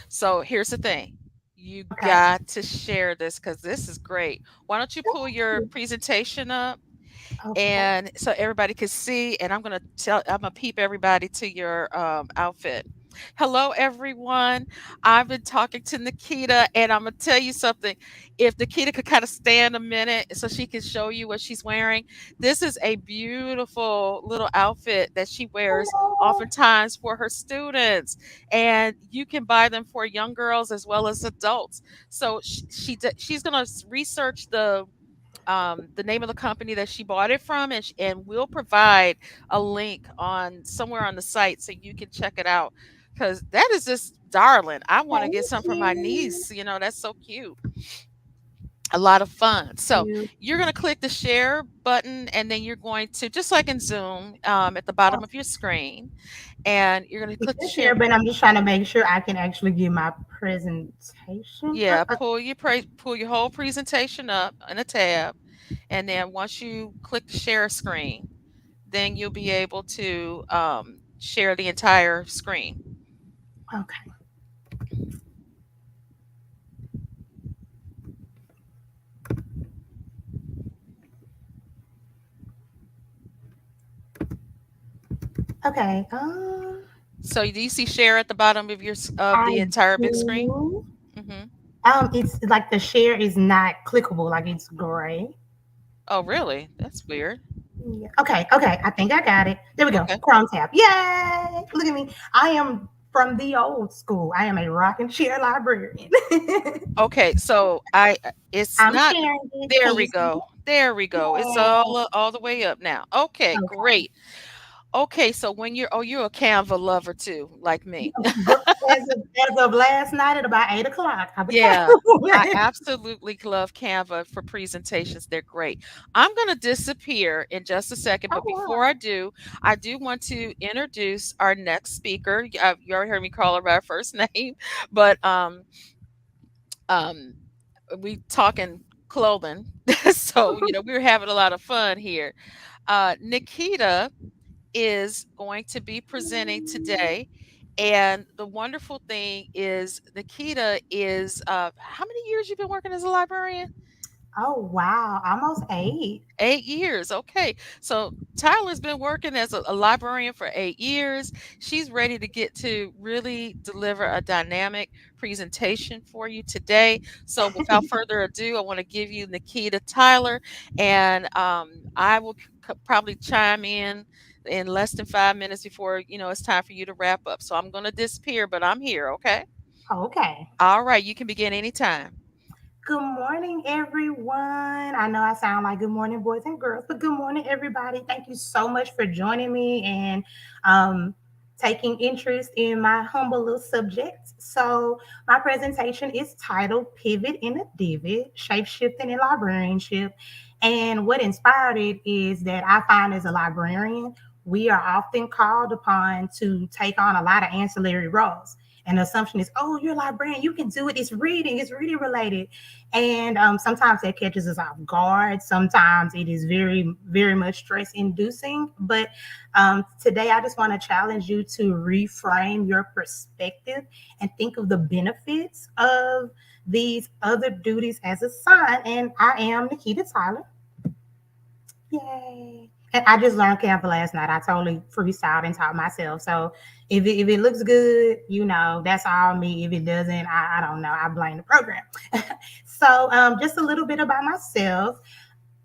So here's the thing. You Okay. got to share this because this is great. Why don't you pull your presentation up Okay. and so everybody can see? And I'm gonna peep everybody to your outfit. Hello, everyone. I've been talking to Nikita, and I'm gonna tell you something. If Nikita could kind of stand a minute so she can show you what she's wearing, this is a beautiful little outfit that she wears Hello. oftentimes for her students, and you can buy them for young girls as well as adults. So she's gonna research the name of the company that she bought it from, and we'll provide a link on somewhere on the site so you can check it out because that is just darling. I want to Thank get some for my you. niece. That's so cute. A lot of fun. So You. you're going to click the share button, and then you're going to, just like in Zoom, at the bottom of your screen, and you're going to It's click the this share. here, but I'm just trying to make sure I can actually give my presentation Yeah, up. pull your whole presentation up in a tab, and then once you click the share screen, then you'll be able to share the entire screen. Okay. Okay. So do you see share at the bottom of of I the entire big screen? do. Hmm. It's like the share is not clickable, like it's gray. Oh, really? That's weird. Yeah. Okay, okay. I think I got it. There we go. Okay. Chrome tab. Yay! Look at me. I am from the old school. I am a rocking chair librarian. Okay. So it's I'm not. sharing this. There Can you we see go. it? There we go. It's Yeah. all the way up now. Okay, Okay. great. Okay, so you're a Canva lover too, like me. As of last night at about 8 o'clock, I Yeah, I became. absolutely love Canva for presentations. They're great. I'm going to disappear in just a second, Oh but before wow. I do want to introduce our next speaker. You already heard me call her by her first name, but um, we talking clothing, so we're having a lot of fun here. Nikita is going to be presenting today. And the wonderful thing is, Nikita is how many years you've been working as a librarian? Oh wow. Almost 8. 8 years. Okay. So Tyler's been working as a librarian for 8 years. She's ready to get to really deliver a dynamic presentation for you today. So without further ado, I want to give you Nikita Tyler, and I will probably chime in less than 5 minutes before it's time for you to wrap up. So I'm going to disappear, but I'm here. Okay. Okay. All right. You can begin anytime. Good morning, everyone. I know I sound like good morning, boys and girls, but good morning, everybody. Thank you so much for joining me and um, taking interest in my humble little subject. So, my presentation is titled Pivot in a Divot, Shape-Shifting in Librarianship. And what inspired it is that I find as a librarian, we are often called upon to take on a lot of ancillary roles. And the assumption is, oh, you're a librarian, you can do it. It's reading related. And sometimes that catches us off guard. Sometimes it is very, very much stress inducing. But today, I just want to challenge you to reframe your perspective and think of the benefits of these other duties as assigned. And I am Nikita Tyler. Yay. And I just learned Canva last night. I totally freestyled and taught myself. So if it looks good, that's all me. If it doesn't, I don't know. I blame the program. So just a little bit about myself.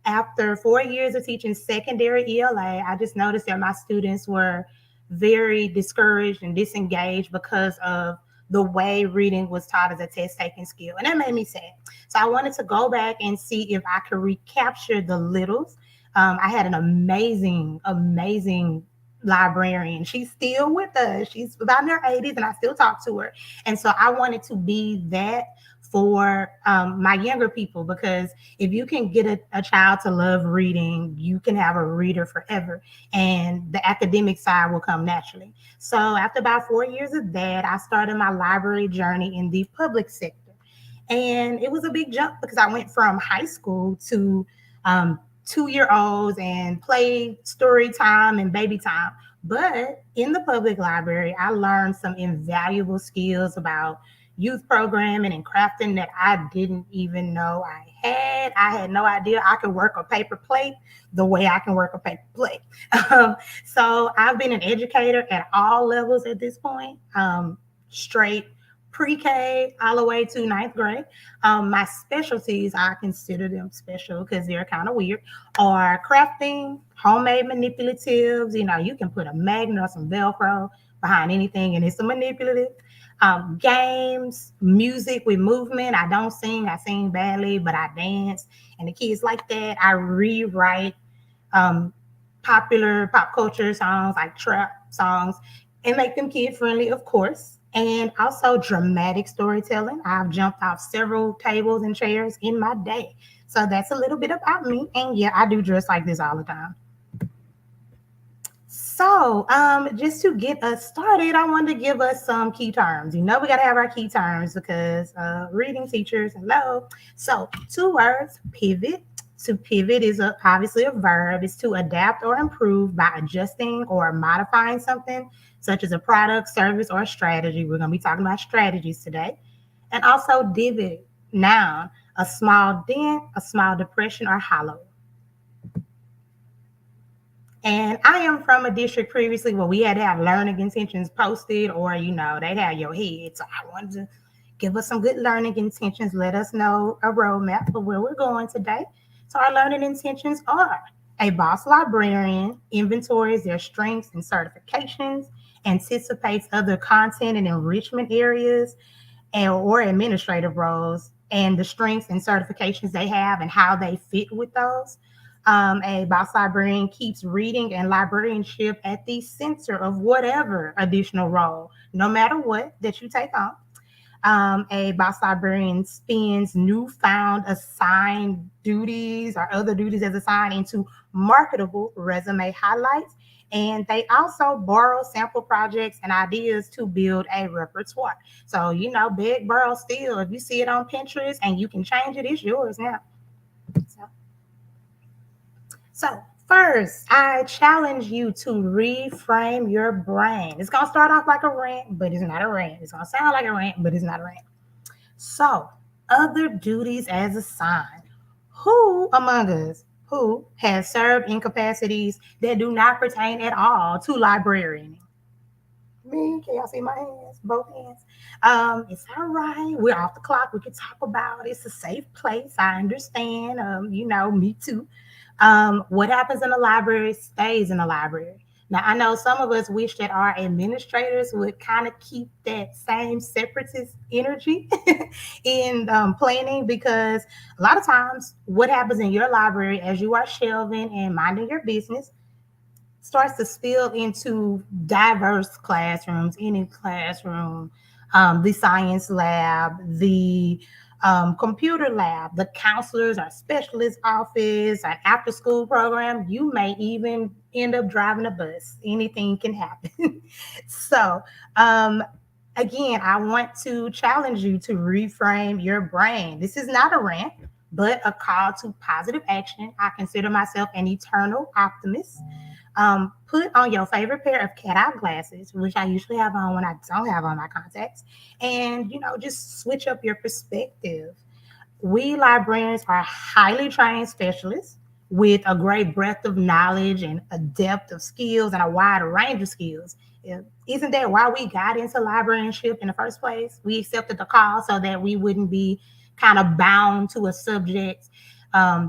After 4 years of teaching secondary ELA, I just noticed that my students were very discouraged and disengaged because of the way reading was taught as a test taking skill. And that made me sad. So I wanted to go back and see if I could recapture the littles. I had an amazing, amazing librarian. She's still with us. She's about in her 80s, and I still talk to her. And so I wanted to be that for my younger people, because if you can get a child to love reading, you can have a reader forever, and the academic side will come naturally. So after about 4 years of that, I started my library journey in the public sector. And it was a big jump because I went from high school to 2-year olds and play story time and baby time. But in the public library, I learned some invaluable skills about youth programming and crafting that I didn't even know I had. I had no idea I could work a paper plate the way I can work a paper plate. Um, so I've been an educator at all levels at this point, straight pre-K all the way to ninth grade. My specialties, I consider them special because they're kind of weird, are crafting, homemade manipulatives. You know, you can put a magnet or some Velcro behind anything and it's a manipulative. Games, music with movement. I don't sing, I sing badly, but I dance. And the kids like that. I rewrite um, popular pop culture songs like trap songs and make them kid friendly, of course. And also dramatic storytelling. I've jumped off several tables and chairs in my day. So that's a little bit about me. And yeah, I do dress like this all the time. So, just to get us started, I wanted to give us some key terms. You know, we got to have our key terms because reading teachers, hello. So, two words, pivot. To pivot is obviously a verb. It's to adapt or improve by adjusting or modifying something, such as a product, service, or a strategy. We're going to be talking about strategies today. And also, divot, noun, a small dent, a small depression, or hollow. And I am from a district previously where we had to have learning intentions posted, or they'd have your head. So I wanted to give us some good learning intentions, let us know a roadmap for where we're going today. So our learning intentions are: a boss librarian inventories their strengths and certifications, anticipates other content and enrichment areas, or administrative roles and the strengths and certifications they have and how they fit with those. A boss librarian keeps reading and librarianship at the center of whatever additional role, no matter what that you take on. A boss librarian spins newfound assigned duties or other duties as assigned into marketable resume highlights. And they also borrow sample projects and ideas to build a repertoire. So, big borrow still. If you see it on Pinterest and you can change it, it's yours now. So, so, first, I challenge you to reframe your brain. It's going to start off like a rant, but it's not a rant. It's going to sound like a rant, but it's not a rant. So, other duties as assigned. Who among us who has served in capacities that do not pertain at all to librarianing? Me, can y'all see my hands? Both hands. It's all right. We're off the clock. We can talk about it. It's a safe place. I understand. Me too. What happens in the library stays in the library. Now, I know some of us wish that our administrators would kind of keep that same separatist energy in planning, because a lot of times what happens in your library as you are shelving and minding your business starts to spill into diverse classrooms, any classroom, the science lab, the computer lab, the counselors or specialist office, an after school program. You may even end up driving a bus. Anything can happen. So, um, again, I want to challenge you to reframe your brain. This is not a rant, but a call to positive action. I consider myself an eternal optimist. Put on your favorite pair of cat eye glasses, which I usually have on when I don't have on my contacts, and just switch up your perspective. We librarians are highly trained specialists with a great breadth of knowledge and a depth of skills and a wide range of skills. Yeah. Isn't that why we got into librarianship in the first place? We accepted the call so that we wouldn't be kind of bound to a subject,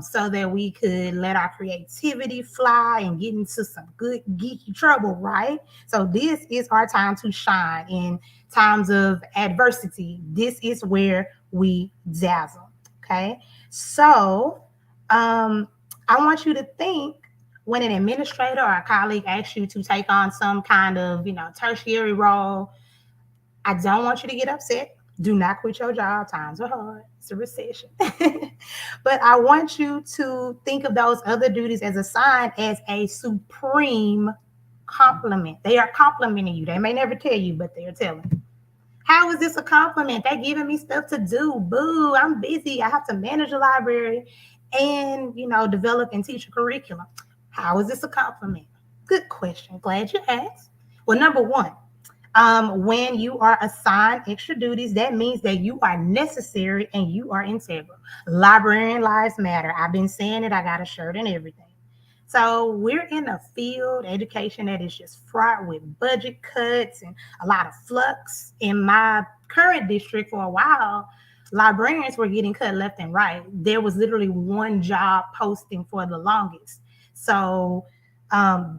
so that we could let our creativity fly and get into some good geeky trouble, right? So this is our time to shine in times of adversity. This is where we dazzle. Okay. So um, I want you to think, when an administrator or a colleague asks you to take on some kind of, tertiary role, I don't want you to get upset. Do not quit your job. Times are hard. It's a recession. But I want you to think of those other duties as assigned as a supreme compliment. They are complimenting you. They may never tell you, but they're telling. How is this a compliment? They're giving me stuff to do. Boo, I'm busy. I have to manage a library and, develop and teach a curriculum. How is this a compliment? Good question. Glad you asked. Well, number one, when you are assigned extra duties, that means that you are necessary and you are integral. Librarian lives matter. I've been saying it. I got a shirt and everything. So we're in a field education that is just fraught with budget cuts and a lot of flux. In my current district, for a while, librarians were getting cut left and right. There was literally one job posting for the longest. So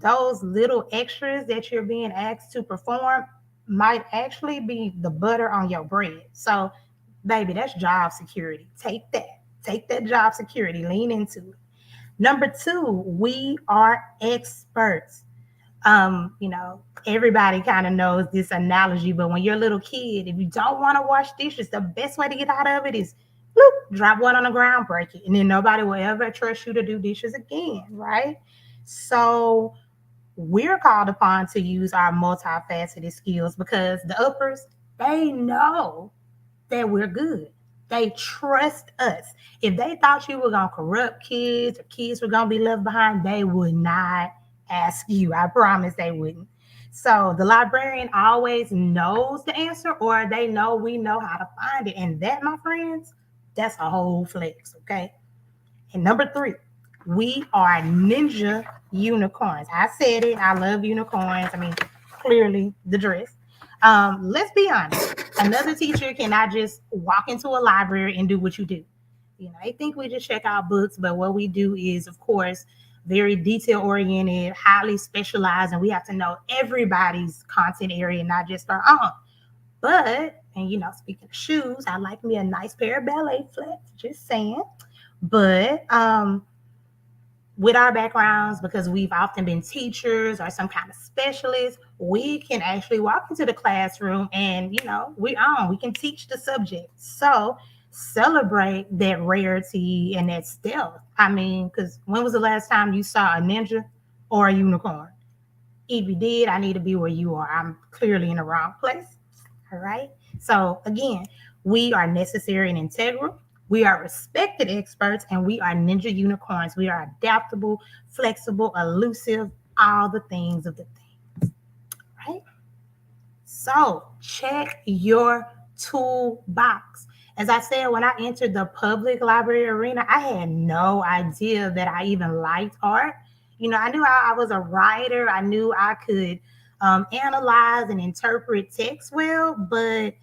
those little extras that you're being asked to perform might actually be the butter on your bread. So, baby, that's job security. Take that. Take that job security. Lean into it. Number two, we are experts. Everybody kind of knows this analogy, but when you're a little kid, if you don't want to wash dishes, the best way to get out of it is bloop, drop one on the ground, break it, and then nobody will ever trust you to do dishes again, right? So we're called upon to use our multifaceted skills because the uppers, they know that we're good. They trust us. If they thought you were going to corrupt kids or kids were going to be left behind, they would not ask you. I promise they wouldn't. So the librarian always knows the answer, or they know we know how to find it. And that, my friends, that's a whole flex, okay? And number three, we are ninja unicorns. I said it. I love unicorns. I mean, clearly the dress. Let's be honest. Another teacher cannot just walk into a library and do what you do. I think we just check out books, but what we do is, of course, very detail oriented, highly specialized, and we have to know everybody's content area, not just our own. But, and speaking of shoes, I like me a nice pair of ballet flats, just saying. But with our backgrounds, because we've often been teachers or some kind of specialists, we can actually walk into the classroom and, we can teach the subject. So celebrate that rarity and that stealth. I mean, because when was the last time you saw a ninja or a unicorn? If you did, I need to be where you are. I'm clearly in the wrong place. All right. So again, we are necessary and integral. We are respected experts and we are ninja unicorns. We are adaptable, flexible, elusive, all the things of the things. Right? So check your toolbox. As I said, when I entered the public library arena, I had no idea that I even liked art. I knew I was a writer. I knew I could analyze and interpret text well, but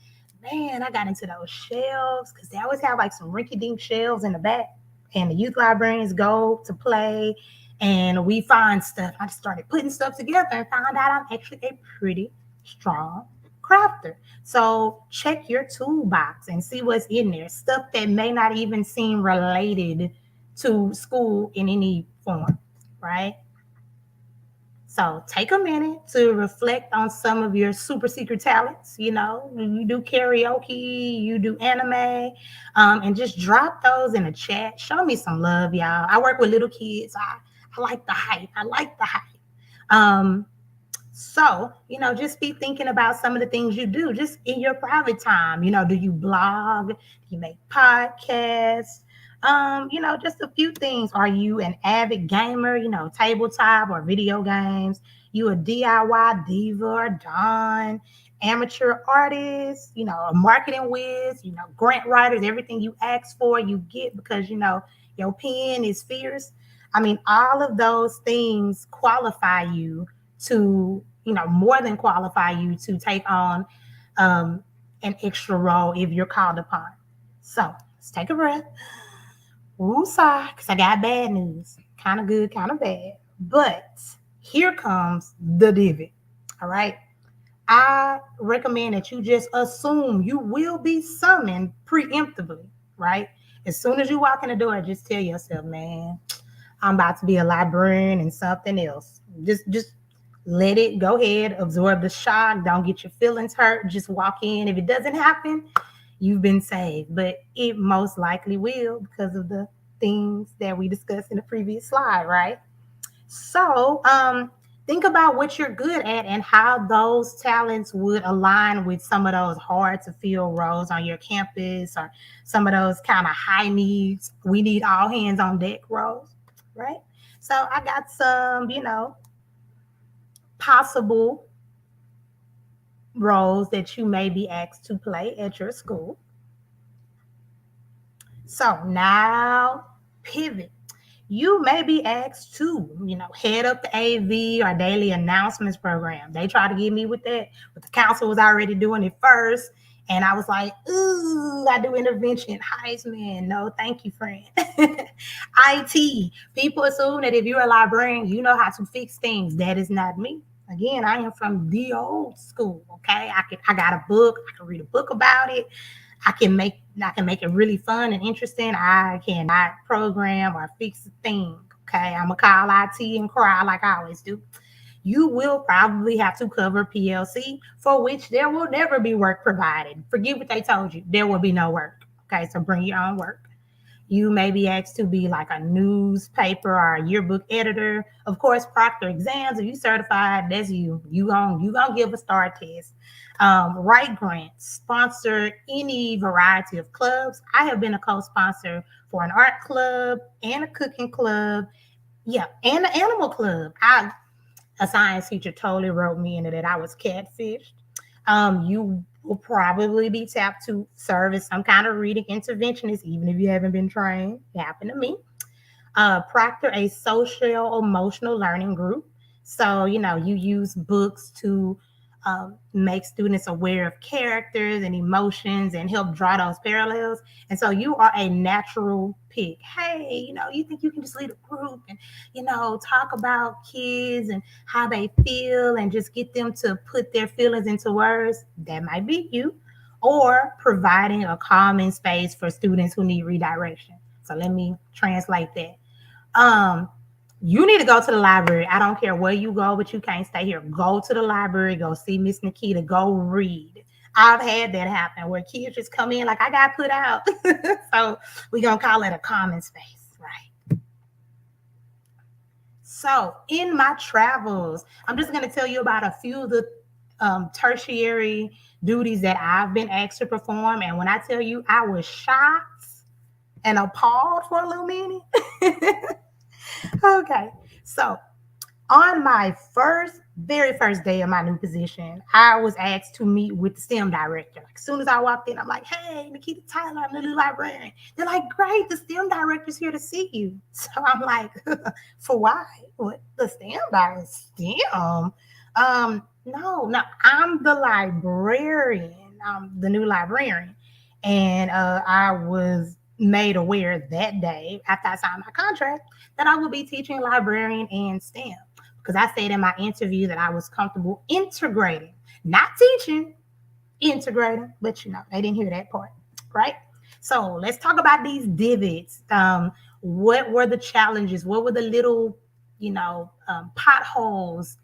man, I got into those shelves because they always have like some rinky-dink shelves in the back, and the youth librarians go to play, and we find stuff. I just started putting stuff together and found out I'm actually a pretty strong crafter. So check your toolbox and see what's in there. Stuff that may not even seem related to school in any form, right? So take a minute to reflect on some of your super secret talents. You do karaoke, you do anime, and just drop those in the chat. Show me some love, y'all. I work with little kids. I like the hype. I like the hype. Um, just be thinking about some of the things you do just in your private time. Do you blog? Do you make podcasts? Just a few things. Are you an avid gamer, tabletop or video games? You a DIY diva or Don, amateur artist, a marketing whiz, grant writers, everything you ask for, you get because, your pen is fierce. I mean, all of those things qualify you to, more than qualify you to take on an extra role if you're called upon. So let's take a breath. Woosah, because I got bad news. Kind of good, kind of bad. But here comes the divot. All right. I recommend that you just assume you will be summoned preemptively, right? As soon as you walk in the door, just tell yourself, man, I'm about to be a librarian and something else. Just let it go ahead, absorb the shock. Don't get your feelings hurt. Just walk in. If it doesn't happen, you've been saved, but it most likely will because of the things that we discussed in the previous slide, right? So, think about what you're good at and how those talents would align with some of those hard to fill roles on your campus or some of those kind of high needs. We need all hands on deck roles, right? So, I got some, possible roles that you may be asked to play at your school. So now pivot. You may be asked to, head up the AV or daily announcements program. They tried to get me with that, but the council was already doing it first. And I was like, ooh, I do intervention, Heisman. No, thank you, friend. IT. People assume that if you're a librarian, you know how to fix things. That is not me. Again, I am from the old school. Okay. I got a book. I can read a book about it. I can make it really fun and interesting. I cannot program or fix a thing. Okay. I'm gonna call IT and cry like I always do. You will probably have to cover PLC, for which there will never be work provided. Forget what they told you. There will be no work. Okay, so bring your own work. You may be asked to be like a newspaper or a yearbook editor. Of course, proctor exams. If you certified, that's you. You gonna give a STAR test. Write grants, sponsor any variety of clubs. I have been a co-sponsor for an art club and a cooking club. Yeah, and an animal club. A science teacher totally wrote me into that I was catfished. You will probably be tapped to serve as some kind of reading interventionist, even if you haven't been trained. It happened to me. Proctor a social emotional learning group. So, you use books to make students aware of characters and emotions and help draw those parallels. And so you are a natural pick. Hey, you think you can just lead a group and, talk about kids and how they feel and just get them to put their feelings into words? That might be you. Or providing a calming space for students who need redirection. So let me translate that. um you need to go to the library. I don't care where you go, but you can't stay here. Go to the library, go see Miss Nikita, go read. I've had that happen where kids just come in like I got put out. So we're gonna call it a common space, right? So in my travels, I'm just gonna tell you about a few of the tertiary duties that I've been asked to perform. And when I tell you I was shocked and appalled for a little minute. Okay. So on my very first day of my new position, I was asked to meet with the STEM director. Like, as soon as I walked in, I'm like, hey, Nikita Tyler, I'm the new librarian. They're like, great, the STEM director's here to see you. So I'm like, for why? What, the STEM director? STEM? No, I'm the librarian. I'm the new librarian. And I was made aware that day after I signed my contract that I will be teaching librarian and STEM, because I said in my interview that I was comfortable integrating, not teaching, integrating, but they didn't hear that part, right? So let's talk about these divots. What were the challenges? What were the little, potholes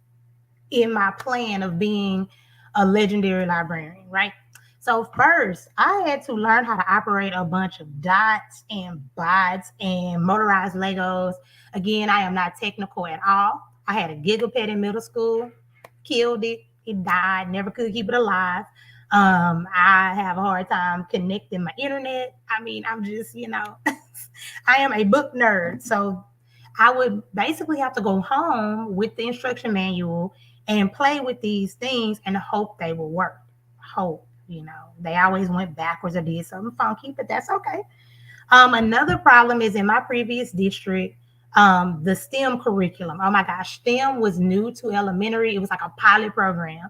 in my plan of being a legendary librarian, right? So first, I had to learn how to operate a bunch of dots and bots and motorized Legos. Again, I am not technical at all. I had a gigapet in middle school, killed it. It died, never could keep it alive. I have a hard time connecting my internet. I mean, I'm just, I am a book nerd. So I would basically have to go home with the instruction manual and play with these things and hope they will work. Hope, they always went backwards or did something funky, but that's okay. Another problem is in my previous district, the STEM curriculum. Oh my gosh, STEM was new to elementary. It was like a pilot program.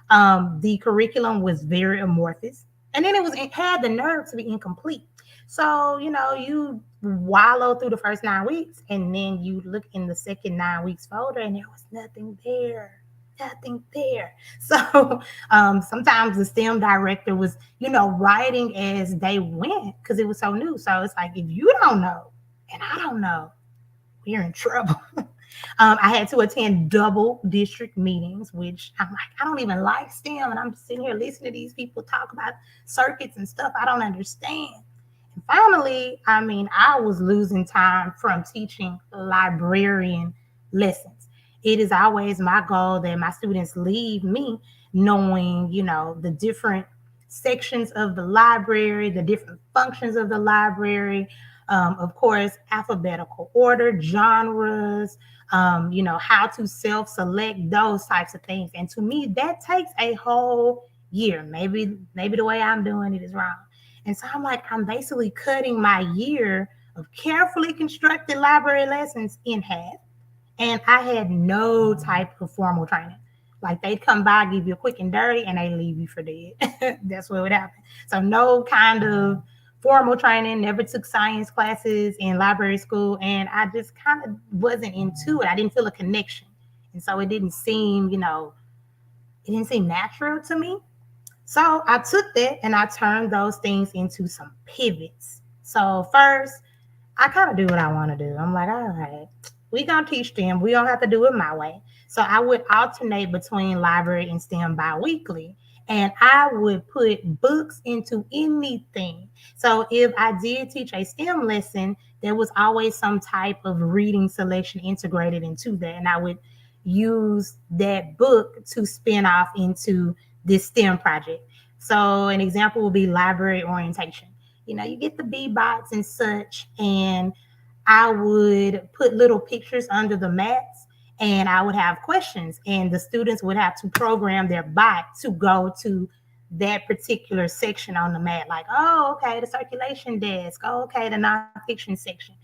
The curriculum was very amorphous, and then it had the nerve to be incomplete. So you wallow through the first 9 weeks, and then you look in the second 9 weeks folder, and there was nothing there. Nothing there. So sometimes the STEM director was, writing as they went because it was so new. So it's like, if you don't know and I don't know, we're in trouble. I had to attend double district meetings, which I'm like, I don't even like STEM. And I'm sitting here listening to these people talk about circuits and stuff I don't understand. And finally, I was losing time from teaching librarian lessons. It is always my goal that my students leave me knowing, the different sections of the library, the different functions of the library, Of course, alphabetical order, genres, how to self-select those types of things. And to me, that takes a whole year. Maybe the way I'm doing it is wrong. And so I'm like, I'm basically cutting my year of carefully constructed library lessons in half, and I had no type of formal training. Like they'd come by, give you a quick and dirty, and they leave you for dead. That's what would happen. So no kind of formal training. Never took science classes in library school, and I just kind of wasn't into it. I didn't feel a connection, and so it didn't seem, it didn't seem natural to me. So I took that and I turned those things into some pivots. So first, I kind of do what I want to do. I'm like, all right, we gonna teach them. We don't have to do it my way. So I would alternate between library and STEM bi-weekly. And I would put books into anything. So if I did teach a STEM lesson, there was always some type of reading selection integrated into that. And I would use that book to spin off into this STEM project. So an example would be library orientation. You get the B bots and such, and I would put little pictures under the mats, and I would have questions, and the students would have to program their bot to go to that particular section on the mat. Like, oh, okay, the circulation desk. Oh, okay, the nonfiction section.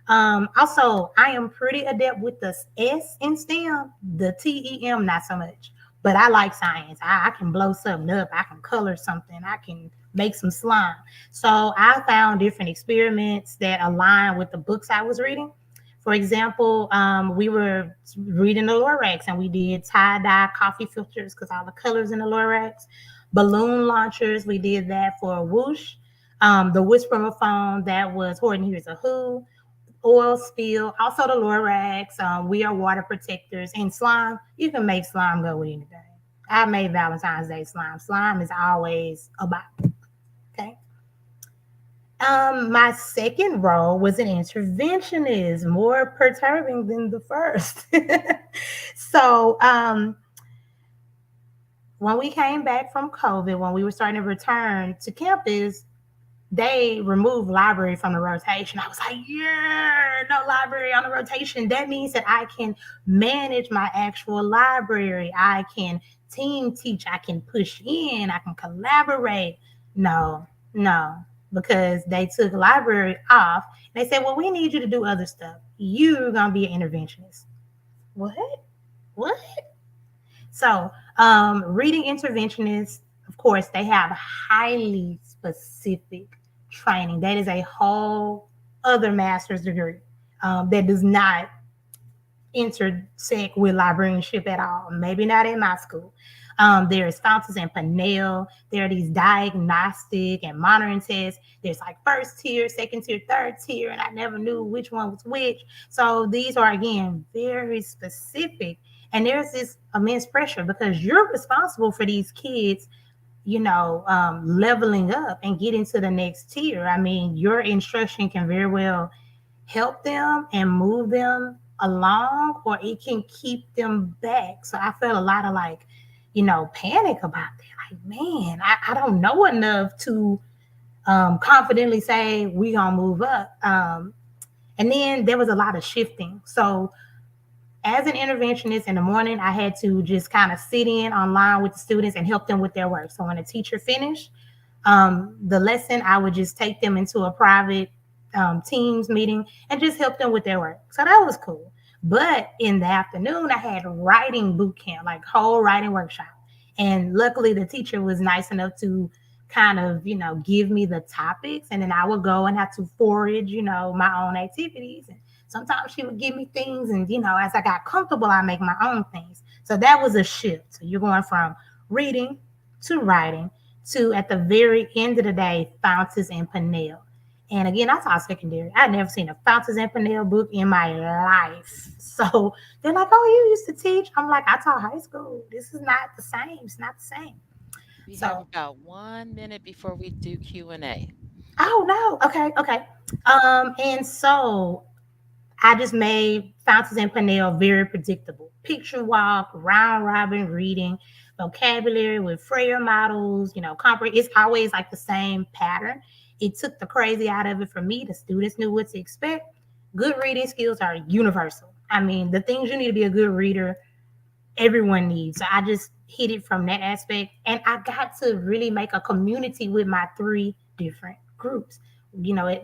Also, I am pretty adept with the S in STEM, the TEM, not so much. But I like science. I can blow something up. I can color something. I can make some slime. So I found different experiments that align with the books I was reading. For example, we were reading the Lorax and we did tie dye coffee filters because all the colors in the Lorax. Balloon launchers, we did that for Whoosh. The Whisper phone, that was Horton Hears a Who. Oil spill, also the Lorax. We are water protectors, and slime. You can make slime go with anything. I made Valentine's Day slime. Slime is always about. Okay. My second role was an interventionist, more perturbing than the first. So, when we came back from COVID, when we were starting to return to campus, they removed library from the rotation. I was like, yeah, no library on the rotation. That means that I can manage my actual library. I can team teach. I can push in. I can collaborate. No, no, because they took library off. They said, well, we need you to do other stuff. You're going to be an interventionist. What? What? So, reading interventionists, of course, they have highly specific training. That is a whole other master's degree that does not intersect with librarianship at all. Maybe not in my school. There is Fountains and Pinnell. There are these diagnostic and monitoring tests. There's like first tier, second tier, third tier, and I never knew which one was which. So these are again very specific. And there's this immense pressure because you're responsible for these kids, leveling up and getting to the next tier. I mean, your instruction can very well help them and move them along, or it can keep them back. So I felt a lot of like, panic about that. Like, man, I don't know enough to confidently say we gonna move up. And then there was a lot of shifting. So as an interventionist in the morning, I had to just kind of sit in online with the students and help them with their work. So when a teacher finished the lesson, I would just take them into a private teams meeting and just help them with their work. So that was cool. But in the afternoon, I had writing boot camp, like whole writing workshop. And luckily, the teacher was nice enough to kind of, give me the topics. And then I would go and have to forage, my own activities. And sometimes she would give me things. And, as I got comfortable, I make my own things. So that was a shift. So you're going from reading to writing to, at the very end of the day, Fountains and Pinnell. And again, I taught secondary. I'd never seen a Fountains and Pinnell book in my life. So they're like, oh, you used to teach? I'm like, I taught high school. This is not the same. It's not the same. We have So, about 1 minute before we do Q&A. oh no. Okay, okay. And so I just made Fountains and Pinnell very predictable. Picture walk, round robin reading. vocabulary, with Freya models, it's always like the same pattern. It took the crazy out of it for me. The students knew what to expect. Good reading skills are universal. I mean, the things you need to be a good reader, everyone needs. So I just hit it from that aspect. And I got to really make a community with my three different groups.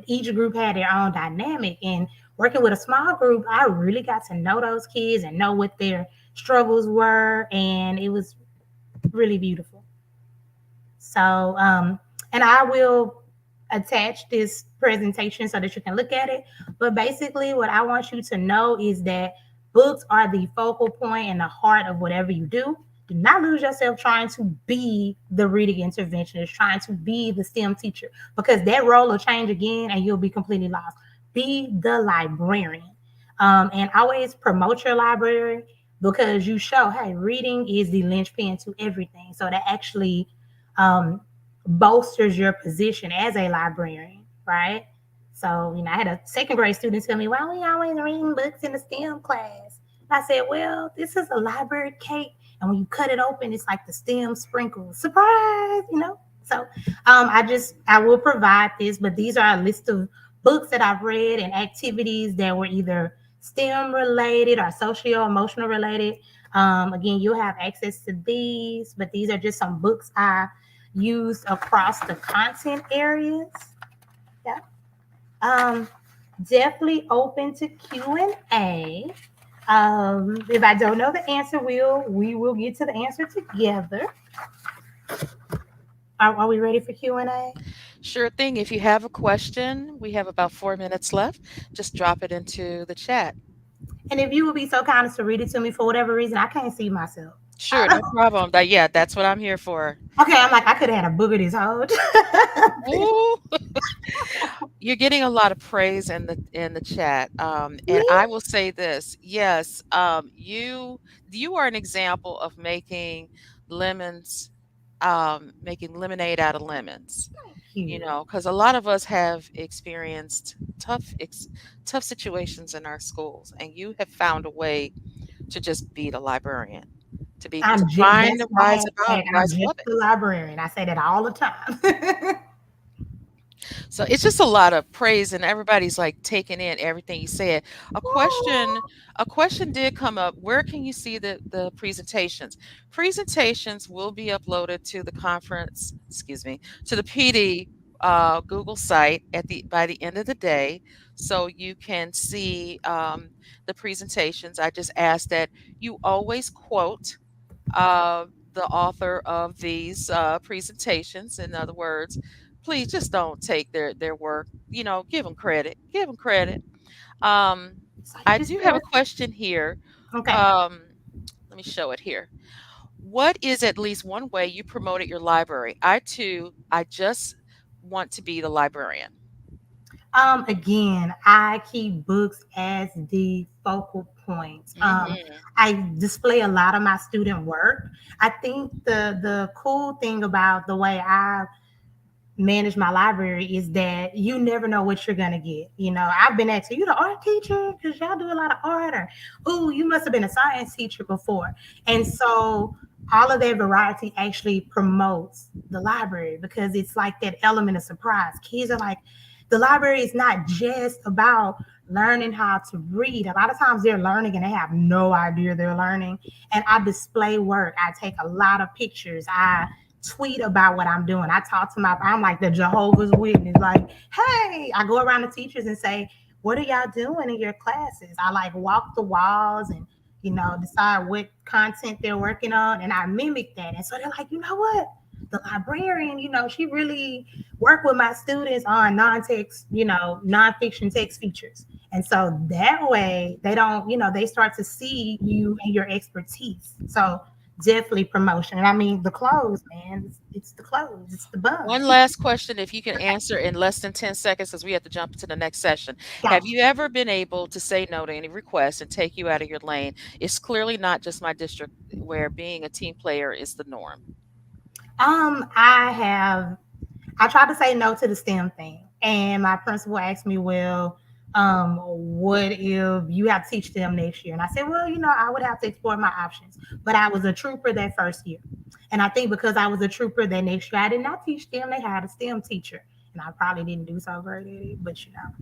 Each group had their own dynamic. And working with a small group, I really got to know those kids and know what their struggles were. And it was really beautiful. So, and I will attach this presentation so that you can look at it. But basically, what I want you to know is that books are the focal point and the heart of whatever you do. Do not lose yourself trying to be the reading interventionist, trying to be the STEM teacher, because that role will change again and you'll be completely lost. Be the librarian. And always promote your library because you show, hey, reading is the linchpin to everything. So that actually um, bolsters your position as a librarian, right? So, I had a second grade student tell me, why are we always reading books in the STEM class? And I said, well, this is a library cake. And when you cut it open, it's like the STEM sprinkles. Surprise. So I will provide this, but these are a list of books that I've read and activities that were either STEM related or socio emotional related. Again, you'll have access to these, but these are just some books I used across the content areas. Yeah. Um, Definitely open to Q&A. If I don't know the answer, we will get to the answer together. Are we ready for Q&A? Sure thing. If you have a question, we have about 4 minutes left. Just drop it into the chat. And if you would be so kind as to read it to me, for whatever reason, I can't see myself. Sure, no problem. Yeah, that's what I'm here for. Okay, I'm like, I could have had a booger this whole time. Ooh, you're getting a lot of praise in the chat. And Me? I will say this: yes, you are an example of lemons, making lemonade out of lemons. Thank you. Because a lot of us have experienced tough situations in our schools, and you have found a way to just be the librarian, to find That's to my hashtag. I'm rise just above it. the librarian. I say that all the time. So it's just a lot of praise, and everybody's like taking in everything you said. A question, a question did come up. Where can you see the presentations? Presentations will be uploaded to the conference, excuse me, to the PD Google site by the end of the day, so you can see the presentations. I just ask that you always quote uh, the author of these presentations. In other words, please just don't take their work. Give them credit. Give them credit. Um, Safe I is do have a fair. question here. Okay. Um, Let me show it here. What is at least one way you promoted your library? I just want to be the librarian. Again, I keep books as the focal point. Hmm. I display a lot of my student work. I think the cool thing about the way I manage my library is that you never know what you're gonna get. I've been asked, "Are you the art teacher? Because y'all do a lot of art," or "Oh, you must have been a science teacher before." And so all of that variety actually promotes the library because it's like that element of surprise. Kids are like, the library is not just about learning how to read. A lot of times they're learning and they have no idea they're learning. And I display work. I take a lot of pictures. I tweet about what I'm doing. I'm like the Jehovah's Witness. Like, hey, I go around to teachers and say, what are y'all doing in your classes? I like walk the walls and, decide what content they're working on. And I mimic that. And so they're like, you know what? The librarian, she really worked with my students on non-text, nonfiction text features. And so that way they don't, they start to see you and your expertise. So definitely promotion. And I mean, the clothes, man. It's the clothes. It's the bun. One last question, if you can answer in less than 10 seconds, because we have to jump into the next session. Have Gotcha. you ever been able to say no to any requests and take you out of your lane? It's clearly not just my district where being a team player is the norm. I have. I tried to say no to the STEM thing, and my principal asked me, "Well, What if you have to teach them next year? And I said, well, I would have to explore my options. But I was a trooper that first year. And I think because I was a trooper that next year, I did not teach them. They had a STEM teacher. And I probably didn't do so great at it, but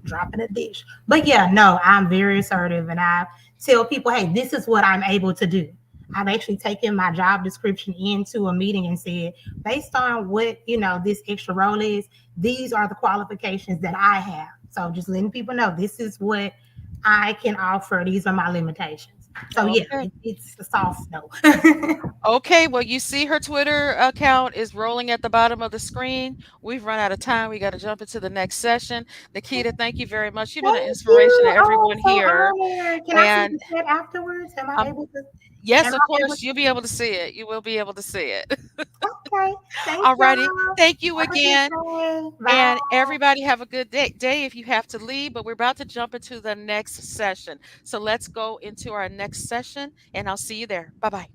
dropping a dish. But yeah, no, I'm very assertive and I tell people, hey, this is what I'm able to do. I've actually taken my job description into a meeting and said, based on what, this extra role is, these are the qualifications that I have. So just letting people know this is what I can offer. These are my limitations. So yeah, Okay. it's a soft no. Okay, well, you see her Twitter account is rolling at the bottom of the screen. We've run out of time. We got to jump into the next session. Nikita, thank you very much. You've been an Thank inspiration to you. Oh, everyone I'm so here. honored. Can I see And the chat afterwards? Am I um, able to? yes, Am of I able course, to? you'll be able to see it. You will be able to see it. Okay. Thank All righty. y'all. Thank you Have a good again. day. And Bye. everybody have a good day if you have to leave. But we're about to jump into the next session. So let's go into our next session, and I'll see you there. Bye bye.